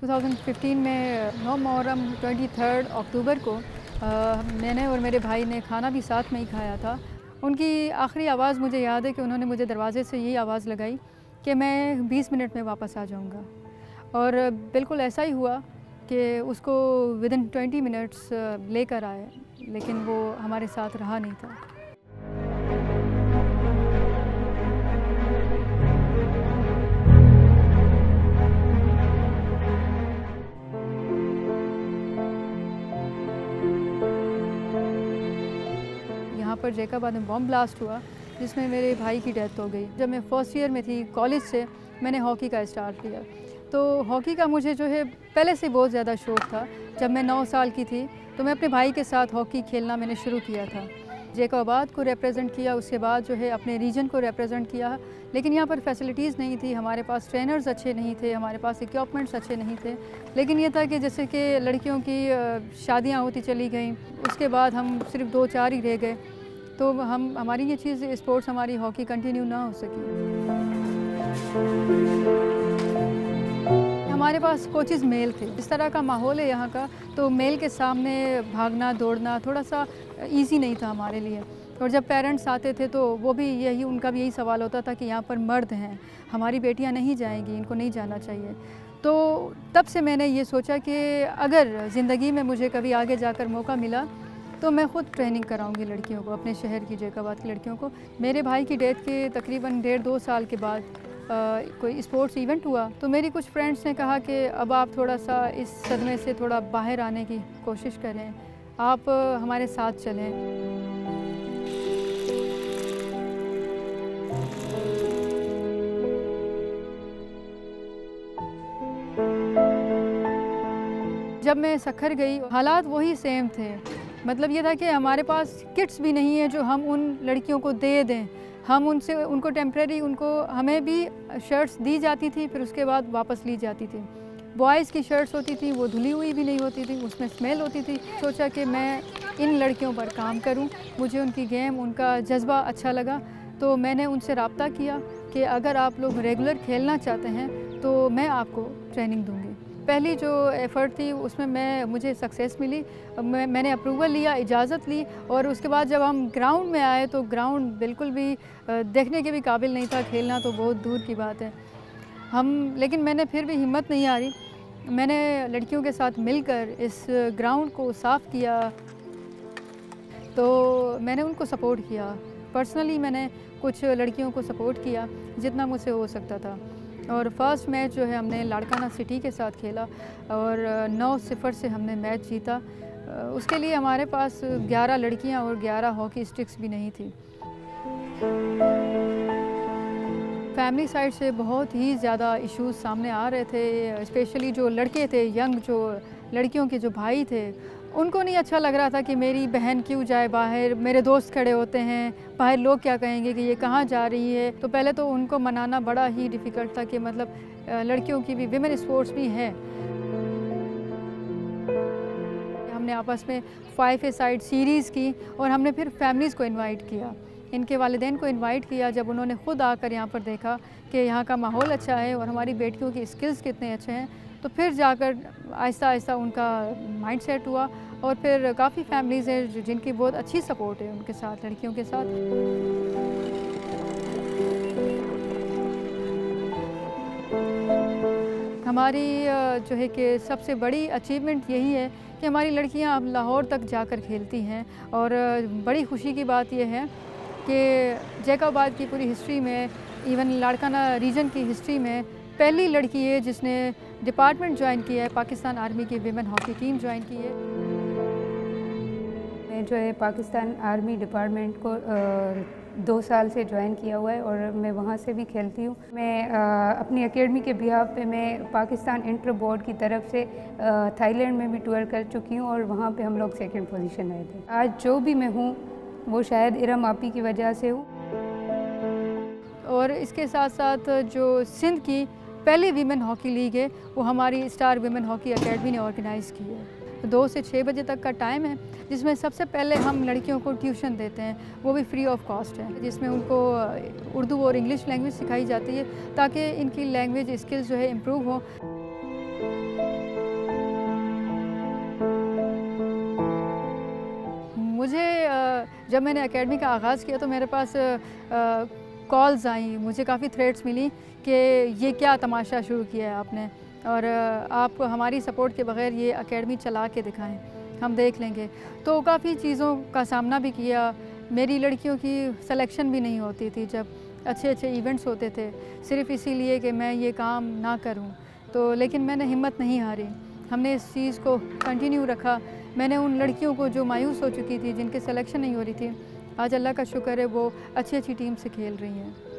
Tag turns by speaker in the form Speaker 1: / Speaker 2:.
Speaker 1: 2015 में 9 मुहर्रम 23 अक्टूबर को मैंने और मेरे भाई ने खाना भी साथ में ही खाया था। उनकी आखिरी आवाज़ मुझे याद है कि उन्होंने मुझे दरवाज़े से यही आवाज़ लगाई कि मैं 20 मिनट में वापस आ जाऊंगा, और बिल्कुल ऐसा ही हुआ कि उसको विदिन 20 मिनट्स लेकर आए, लेकिन वो हमारे साथ रहा नहीं था। यहाँ पर जैकबाद में बॉम्ब ब्लास्ट हुआ जिसमें मेरे भाई की डेथ हो गई। जब मैं फर्स्ट ईयर में थी कॉलेज से, मैंने हॉकी का स्टार्ट किया। तो हॉकी का मुझे जो है पहले से बहुत ज़्यादा शौक़ था। जब मैं 9 साल की थी तो मैं अपने भाई के साथ हॉकी खेलना मैंने शुरू किया था। जैकबाद को रिप्रेजेंट किया, उसके बाद जो है अपने रीजन को रिप्रेजेंट किया। लेकिन यहाँ पर फैसिलिटीज़ नहीं थी, हमारे पास ट्रेनर्स अच्छे नहीं थे, हमारे पास इक्विपमेंट्स अच्छे नहीं थे। लेकिन ये था कि जैसे कि लड़कियों की शादियाँ होती चली गईं, उसके बाद हम सिर्फ 2-4 ही रह गए, तो हमारी ये चीज़ स्पोर्ट्स हमारी हॉकी कंटिन्यू ना हो सकी। हमारे पास कोचेज़ मेल थे। इस तरह का माहौल है यहाँ का, तो मेल के सामने भागना दौड़ना थोड़ा सा इजी नहीं था हमारे लिए। और जब पेरेंट्स आते थे तो वो भी उनका भी यही सवाल होता था कि यहाँ पर मर्द हैं, हमारी बेटियाँ नहीं जाएंगी, इनको नहीं जाना चाहिए। तो तब से मैंने ये सोचा कि अगर ज़िंदगी में मुझे कभी आगे जाकर मौका मिला तो मैं ख़ुद ट्रेनिंग कराऊंगी लड़कियों को, अपने शहर की जैकबाद की लड़कियों को। मेरे भाई की डेथ के तकरीबन 1.5-2 साल के बाद कोई स्पोर्ट्स इवेंट हुआ, तो मेरी कुछ फ्रेंड्स ने कहा कि अब आप थोड़ा सा इस सदमे से थोड़ा बाहर आने की कोशिश करें, आप हमारे साथ चलें। जब मैं सक्खर गई हालात वही सेम थे। मतलब ये था कि हमारे पास किट्स भी नहीं है जो हम उन लड़कियों को दे दें। हम उनको टेम्परेरी हमें भी शर्ट्स दी जाती थी, फिर उसके बाद वापस ली जाती थी। बॉयज़ की शर्ट्स होती थी, वो धुली हुई भी नहीं होती थी, उसमें स्मेल होती थी। सोचा कि मैं इन लड़कियों पर काम करूं। मुझे उनकी गेम, उनका जज्बा अच्छा लगा, तो मैंने उनसे रब्ता किया कि अगर आप लोग रेगुलर खेलना चाहते हैं तो मैं आपको ट्रेनिंग दूँगी। पहली जो एफ़र्ट थी उसमें मुझे सक्सेस मिली। मैंने अप्रूवल लिया, इजाज़त ली, और उसके बाद जब हम ग्राउंड में आए तो ग्राउंड बिल्कुल भी देखने के भी काबिल नहीं था, खेलना तो बहुत दूर की बात है। लेकिन मैंने फिर भी हिम्मत नहीं हारी। मैंने लड़कियों के साथ मिलकर इस ग्राउंड को साफ़ किया, तो मैंने उनको सपोर्ट किया। पर्सनली मैंने कुछ लड़कियों को सपोर्ट किया जितना मुझसे हो सकता था। और फर्स्ट मैच जो है हमने लाड़काना सिटी के साथ खेला और 9-0 से हमने मैच जीता। उसके लिए हमारे पास 11 लड़कियां और 11 हॉकी स्टिक्स भी नहीं थी। फैमिली साइड से बहुत ही ज़्यादा इश्यूज़ सामने आ रहे थे। स्पेशली जो लड़के थे, यंग जो लड़कियों के जो भाई थे, उनको नहीं अच्छा लग रहा था कि मेरी बहन क्यों जाए बाहर, मेरे दोस्त खड़े होते हैं, बाहर लोग क्या कहेंगे कि ये कहाँ जा रही है। तो पहले तो उनको मनाना बड़ा ही डिफ़िकल्ट था कि मतलब लड़कियों की भी विमेन स्पोर्ट्स भी है। हमने आपस में 5 ए साइड सीरीज़ की और हमने फिर फैमिलीज़ को इनवाइट किया, इनके वालिदैन को इनवाइट किया। जब उन्होंने ख़ुद आकर यहाँ पर देखा कि यहाँ का माहौल अच्छा है और हमारी बेटियों की स्किल्स कितने अच्छे हैं, तो फिर जाकर आहिस्ता आहिस्ता उनका माइंड सेट हुआ। और फिर काफ़ी फैमिलीज़ हैं जिनकी बहुत अच्छी सपोर्ट है उनके साथ, लड़कियों के साथ। हमारी जो है कि सबसे बड़ी अचीवमेंट यही है कि हमारी लड़कियां अब लाहौर तक जाकर खेलती हैं। और बड़ी खुशी की बात यह है कि जैकबाद की पूरी हिस्ट्री में, इवन लाड़काना रीजन की हिस्ट्री में पहली लड़की है जिसने डिपार्टमेंट ज्वाइन किया है, पाकिस्तान आर्मी की विमेन हॉकी टीम ज्वाइन की है।
Speaker 2: मैं जो है पाकिस्तान आर्मी डिपार्टमेंट को 2 साल से ज्वाइन किया हुआ है और मैं वहाँ से भी खेलती हूँ। मैं अपनी एकेडमी के बिहाफ पे मैं पाकिस्तान इंटर बोर्ड की तरफ से थाईलैंड में भी टूर कर चुकी हूँ और वहाँ पे हम लोग 2nd पोजीशन आए थे। आज जो भी मैं हूँ वो शायद इरम आपी की वजह से हूँ।
Speaker 1: और इसके साथ साथ जो सिंध की पहली वीमेन हॉकी लीग है वो हमारी स्टार वीमेन हॉकी एकेडमी ने ऑर्गेनाइज़ की है। 2 से 6 बजे तक का टाइम है, जिसमें सबसे पहले हम लड़कियों को ट्यूशन देते हैं, वो भी फ्री ऑफ कॉस्ट है, जिसमें उनको उर्दू और इंग्लिश लैंग्वेज सिखाई जाती है ताकि इनकी लैंग्वेज स्किल्स जो है इम्प्रूव हो। मुझे जब मैंने एकेडमी का आगाज़ किया तो मेरे पास कॉल्स आई, मुझे काफ़ी थ्रेट्स मिली कि ये क्या तमाशा शुरू किया है आपने, और आप हमारी सपोर्ट के बग़ैर ये एकेडमी चला के दिखाएं, हम देख लेंगे। तो काफ़ी चीज़ों का सामना भी किया। मेरी लड़कियों की सिलेक्शन भी नहीं होती थी जब अच्छे अच्छे इवेंट्स होते थे, सिर्फ़ इसीलिए कि मैं ये काम ना करूं। तो लेकिन मैंने हिम्मत नहीं हारी, हमने इस चीज़ को कंटिन्यू रखा। मैंने उन लड़कियों को जो मायूस हो चुकी थी, जिनके सिलेक्शन नहीं हो रही थी, आज अल्लाह का शुक्र है वो अच्छी अच्छी टीम से खेल रही हैं।